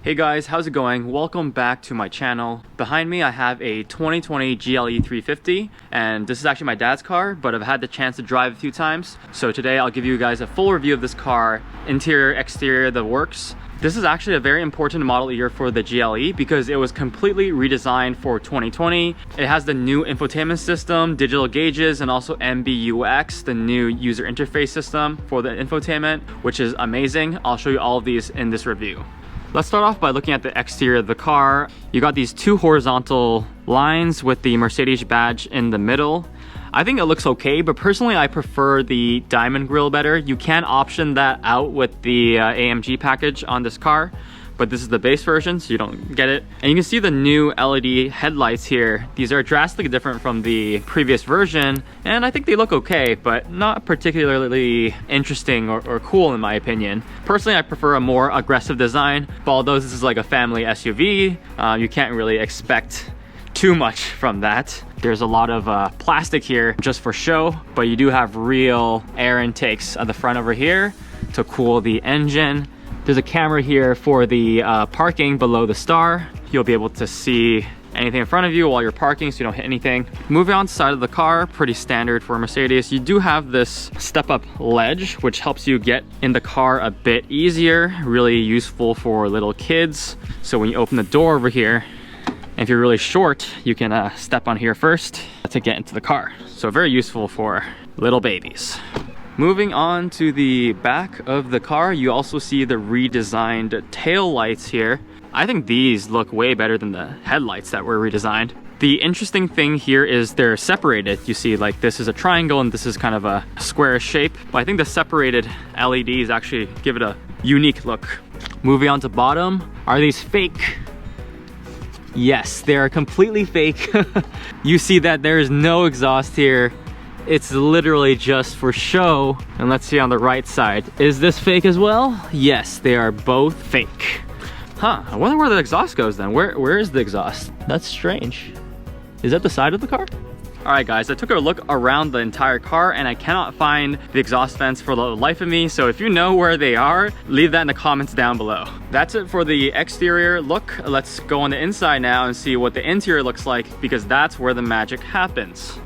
Hey guys, how's it going? Welcome back to my channel. Behind me I have a 2020 GLE 350 and this is actually my dad's car, but I've had the chance to drive a few times. So today I'll give you guys a full review of this car, interior, exterior, the works. This is actually a very important model year for the GLE because it was completely redesigned for 2020. It has the new infotainment system, digital gauges, and also MBUX, the new user interface system for the infotainment, which is amazing. I'll show you all of these in this review. Let's start off by looking at the exterior of the car. You got these two horizontal lines with the Mercedes badge in the middle. I think it looks okay, but personally I prefer the diamond grille better. You can option that out with the AMG package on this car, but this is the base version, so you don't get it. And you can see the new LED headlights here. These are drastically different from the previous version, and I think they look okay, but not particularly interesting or cool in my opinion. Personally, I prefer a more aggressive design, but although this is like a family SUV, you can't really expect too much from that. There's a lot of plastic here just for show, but you do have real air intakes at the front over here to cool the engine. There's a camera here for the parking below the star. You'll be able to see anything in front of you while you're parking so you don't hit anything. Moving on to the side of the car, pretty standard for Mercedes. You do have this step-up ledge, which helps you get in the car a bit easier. Really useful for little kids. So when you open the door over here, if you're really short, you can step on here first to get into the car. So very useful for little babies. Moving on to the back of the car, you also see the redesigned tail lights here. I think these look way better than the headlights that were redesigned. The interesting thing here is they're separated. You see, like, this is a triangle and this is kind of a square shape. But I think the separated LEDs actually give it a unique look. Moving on to bottom, are these fake? Yes, they are completely fake. You see that there is no exhaust here. It's literally just for show. And let's see on the right side. Is this fake as well? Yes, they are both fake. Huh, I wonder where the exhaust goes then. Where is the exhaust? That's strange. Is that the side of the car? All right guys, I took a look around the entire car and I cannot find the exhaust vents for the life of me. So if you know where they are, leave that in the comments down below. That's it for the exterior look. Let's go on the inside now and see what the interior looks like, because that's where the magic happens.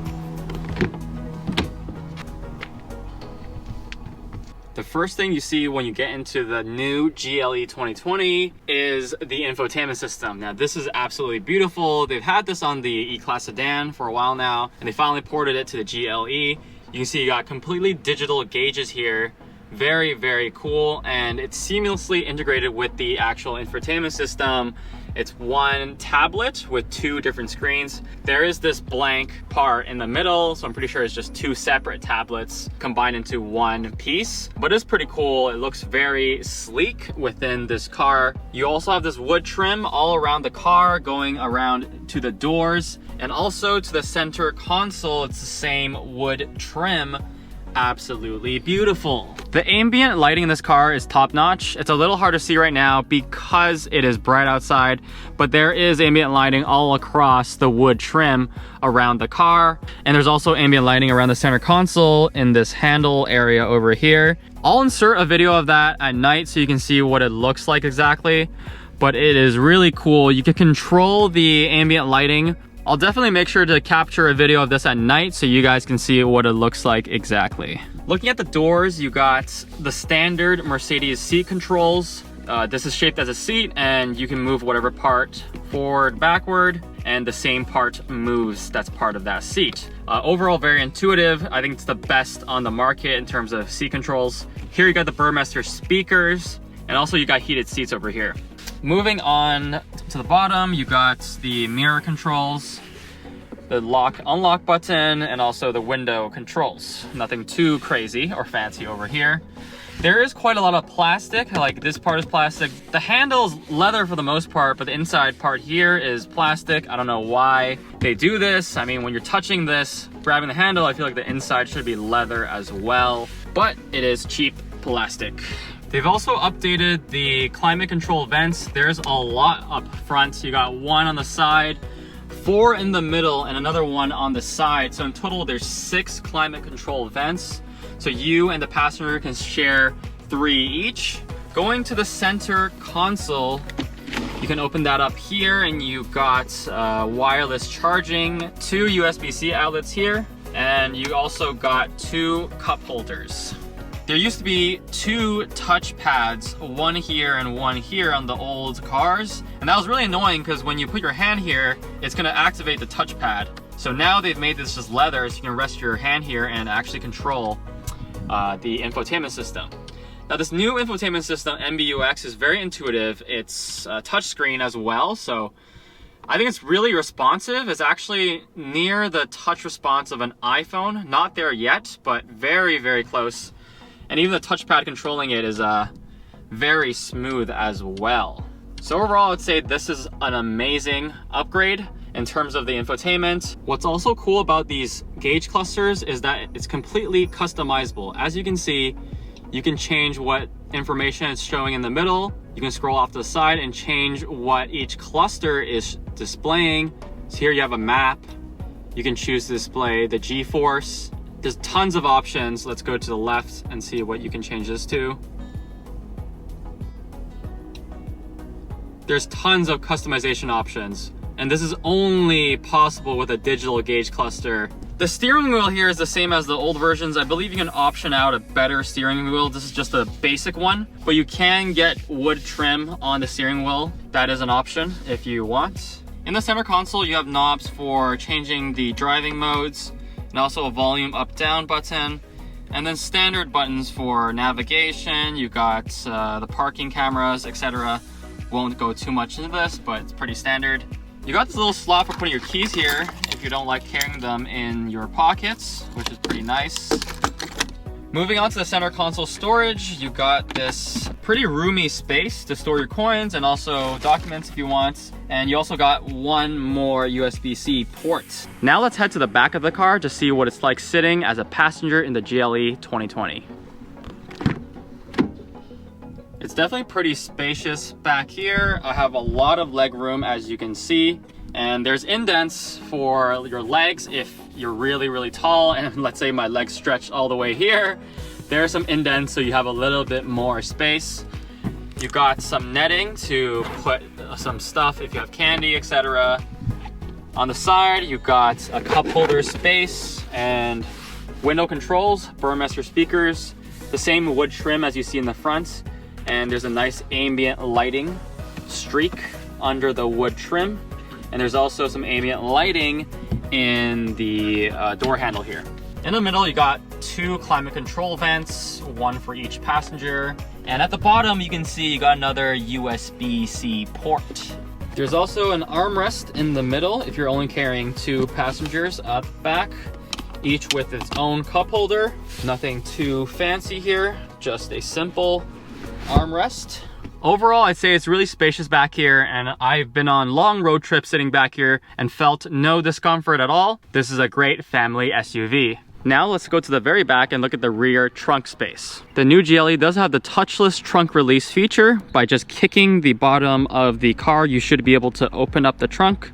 The first thing you see when you get into the new GLE 2020 is the infotainment system. Now this is absolutely beautiful. They've had this on the E-Class sedan for a while now, and they finally ported it to the GLE. You can see you got completely digital gauges here. Very, very cool, and it's seamlessly integrated with the actual infotainment system. It's one tablet with two different screens. There is this blank part in the middle, so I'm pretty sure it's just two separate tablets combined into one piece. But it's pretty cool. It looks very sleek within this car. You also have this wood trim all around the car, going around to the doors, and also to the center console. It's the same wood trim. Absolutely beautiful. The ambient lighting in this car is top notch. It's a little hard to see right now because it is bright outside, but there is ambient lighting all across the wood trim around the car. And there's also ambient lighting around the center console in this handle area over here. I'll insert a video of that at night so you can see what it looks like exactly, but it is really cool. You can control the ambient lighting. I'll definitely make sure to capture a video of this at night so you guys can see what it looks like exactly. Looking at the doors, you got the standard Mercedes seat controls. This is shaped as a seat and you can move whatever part forward, backward, and the same part moves that's part of that seat. Overall, very intuitive. I think it's the best on the market in terms of seat controls. Here you got the Burmester speakers, and also you got heated seats over here. Moving on to the bottom, you got the mirror controls, the lock unlock button, and also the window controls. Nothing too crazy or fancy over here. There is quite a lot of plastic, like this part is plastic. The handle's leather for the most part, but the inside part here is plastic. I don't know why they do this. I mean, when you're touching this, grabbing the handle, I feel like the inside should be leather as well, but it is cheap plastic. They've also updated the climate control vents. There's a lot up front. You got one on the side, 4 in the middle, and another one on the side. So in total, there's 6 climate control vents. So you and the passenger can share 3 each. Going to the center console, You can open that up here and you've got wireless charging, 2 USB-C outlets here, and you also got 2 cup holders. There used to be 2 touch pads, one here and one here on the old cars, and that was really annoying because when you put your hand here, it's going to activate the touch pad. So now they've made this just leather, so you can rest your hand here and actually control the infotainment system. Now this new infotainment system, MBUX, is very intuitive. It's a touch screen as well, so I think it's really responsive. It's actually near the touch response of an iPhone. Not there yet, but very, very close. And even the touchpad controlling it is very smooth as well. So overall, I'd say this is an amazing upgrade in terms of the infotainment. What's also cool about these gauge clusters is that it's completely customizable. As you can see, you can change what information it's showing in the middle. You can scroll off to the side and change what each cluster is displaying. So here you have a map. You can choose to display the G-force. There's tons of options. Let's go to the left and see what you can change this to. There's tons of customization options, and this is only possible with a digital gauge cluster. The steering wheel here is the same as the old versions. I believe you can option out a better steering wheel. This is just a basic one, but you can get wood trim on the steering wheel. That is an option if you want. In the center console, you have knobs for changing the driving modes, and also a volume up down button, and then standard buttons for navigation. You got the parking cameras, etc. Won't go too much into this, but it's pretty standard. You got this little slot for putting your keys here if you don't like carrying them in your pockets, which is pretty nice. Moving on to the center console storage, you got this pretty roomy space to store your coins and also documents if you want. And you also got one more USB-C port. Now let's head to the back of the car to see what it's like sitting as a passenger in the GLE 2020. It's definitely pretty spacious back here. I have a lot of leg room, as you can see. And there's indents for your legs if you're really, really tall. And let's say my legs stretch all the way here. There are some indents, so you have a little bit more space. You got some netting to put some stuff if you have candy, etc. On the side, you got a cup holder space and window controls, Burmester speakers, the same wood trim as you see in the front. And there's a nice ambient lighting streak under the wood trim. And there's also some ambient lighting in the door handle here. In the middle, you got 2 climate control vents, one for each passenger. And at the bottom, you can see you got another USB-C port. There's also an armrest in the middle if you're only carrying 2 passengers up back, each with its own cup holder. Nothing too fancy here, just a simple armrest. Overall, I'd say it's really spacious back here, and I've been on long road trips sitting back here and felt no discomfort at all. This is a great family SUV. Now let's go to the very back and look at the rear trunk space. The new GLE does have the touchless trunk release feature. By just kicking the bottom of the car, you should be able to open up the trunk.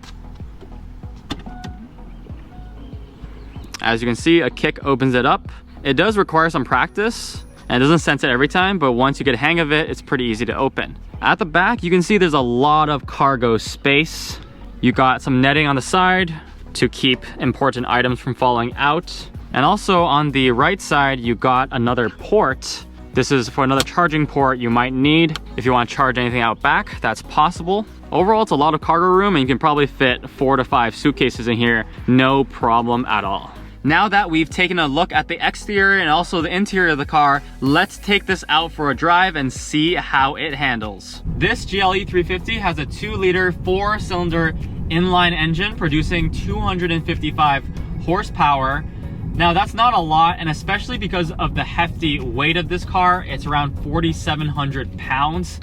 As you can see, a kick opens it up. It does require some practice, and it doesn't sense it every time, but once you get a hang of it, it's pretty easy to open. At the back, you can see there's a lot of cargo space. You got some netting on the side to keep important items from falling out. And also on the right side, you got another port. This is for another charging port you might need. If you want to charge anything out back, that's possible. Overall, it's a lot of cargo room, and you can probably fit 4 to 5 suitcases in here, no problem at all. Now that we've taken a look at the exterior and also the interior of the car, let's take this out for a drive and see how it handles. This GLE 350 has a 2-liter 4-cylinder inline engine producing 255 horsepower. Now that's not a lot, and especially because of the hefty weight of this car, it's around 4,700 pounds.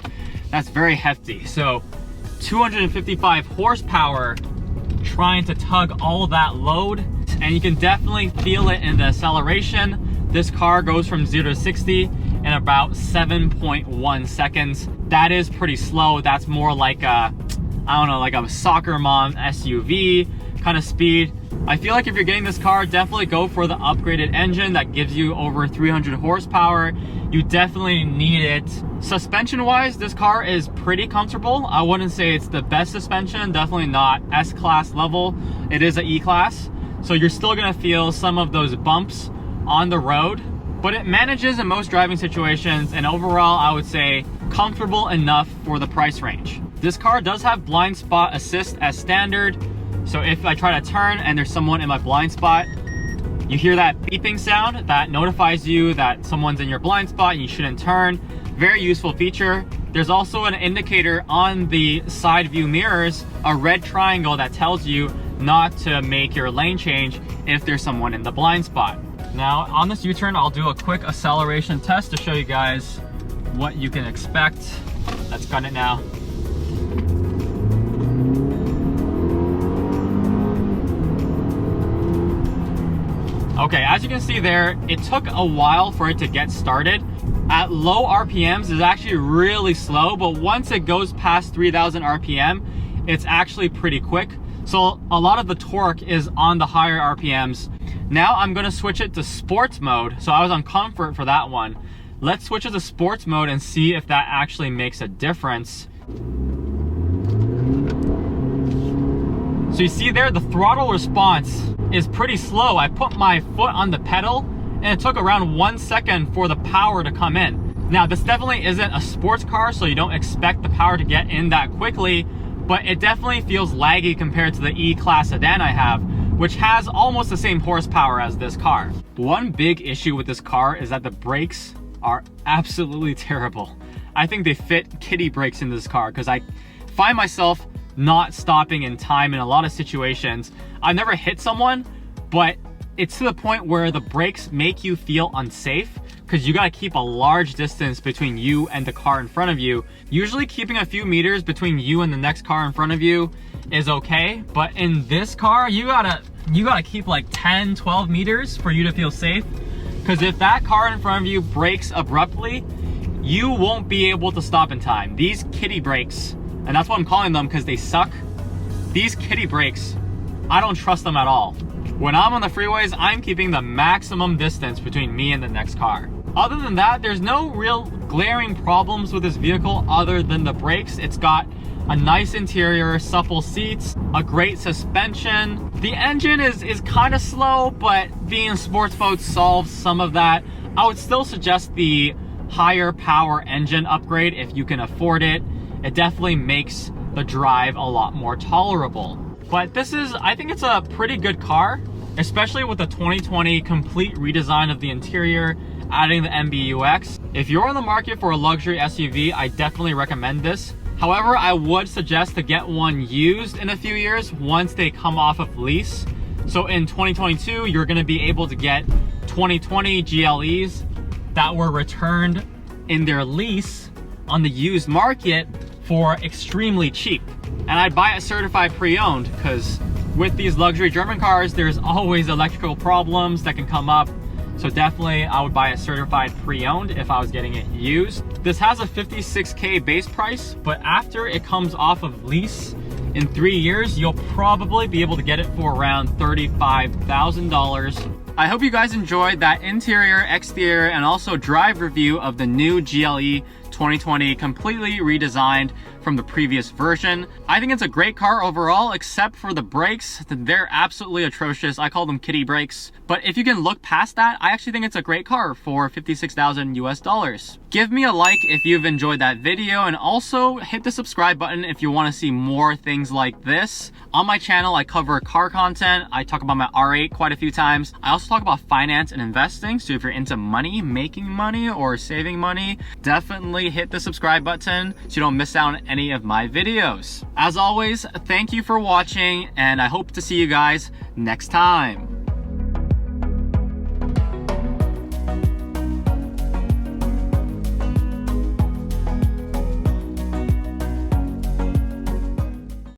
That's very hefty. So 255 horsepower trying to tug all that load. And you can definitely feel it in the acceleration. This car goes from 0 to 60 in about 7.1 seconds. That is pretty slow. That's more like a, I don't know, like a soccer mom SUV kind of speed. I feel like if you're getting this car, definitely go for the upgraded engine that gives you over 300 horsepower. You definitely need it. Suspension wise, this car is pretty comfortable. I wouldn't say it's the best suspension, definitely not S-Class level. It is an E-Class, so you're still gonna feel some of those bumps on the road, but it manages in most driving situations, and overall I would say comfortable enough for the price range. This car does have blind spot assist as standard, so if I try to turn and there's someone in my blind spot, you hear that beeping sound that notifies you that someone's in your blind spot and you shouldn't turn. Very useful feature. There's also an indicator on the side view mirrors, a red triangle that tells you not to make your lane change if there's someone in the blind spot. Now on this U-turn, I'll do a quick acceleration test to show you guys what you can expect. Let's gun it now. Okay, as you can see there, it took a while for it to get started. At low RPMs, it's actually really slow, but once it goes past 3000 RPM, it's actually pretty quick. So a lot of the torque is on the higher RPMs. Now I'm gonna switch it to sports mode. So I was on comfort for that one. Let's switch it to sports mode and see if that actually makes a difference. So you see there, the throttle response is pretty slow. I put my foot on the pedal and it took around 1 second for the power to come in. Now this definitely isn't a sports car, so you don't expect the power to get in that quickly, but it definitely feels laggy compared to the E-Class sedan I have, which has almost the same horsepower as this car. One big issue with this car is that the brakes are absolutely terrible. I think they fit kiddie brakes in this car because I find myself not stopping in time in a lot of situations. I've never hit someone, but it's to the point where the brakes make you feel unsafe because you gotta keep a large distance between you and the car in front of you. Usually keeping a few meters between you and the next car in front of you is okay, but in this car, you gotta keep like 10, 12 meters for you to feel safe, because if that car in front of you brakes abruptly, you won't be able to stop in time. These kiddie brakes, and that's what I'm calling them because they suck. These kiddie brakes, I don't trust them at all. When I'm on the freeways, I'm keeping the maximum distance between me and the next car. Other than that, there's no real glaring problems with this vehicle other than the brakes. It's got a nice interior, supple seats, a great suspension. The engine is kind of slow, but being in sports mode solves some of that. I would still suggest the higher power engine upgrade if you can afford it. It definitely makes the drive a lot more tolerable. But I think it's a pretty good car, especially with the 2020 complete redesign of the interior, adding the MBUX. If you're on the market for a luxury SUV, I definitely recommend this. However, I would suggest to get one used in a few years once they come off of lease. So in 2022, you're gonna be able to get 2020 GLEs that were returned in their lease on the used market for extremely cheap. And I'd buy it certified pre-owned because with these luxury German cars, there's always electrical problems that can come up. So definitely I would buy it certified pre-owned if I was getting it used. This has a $56K base price, but after it comes off of lease in 3 years, you'll probably be able to get it for around $35,000. I hope you guys enjoyed that interior, exterior, and also drive review of the new GLE 2020, completely redesigned from the previous version. I think it's a great car overall, except for the brakes. They're absolutely atrocious. I call them kiddie brakes. But if you can look past that, I actually think it's a great car for $56,000 US. Give me a like if you've enjoyed that video, and also hit the subscribe button if you want to see more things like this. On my channel, I cover car content. I talk about my R8 quite a few times. I also talk about finance and investing. So if you're into money, making money, or saving money, definitely hit the subscribe button so you don't miss out on any of my videos. As always, thank you for watching, and I hope to see you guys next time.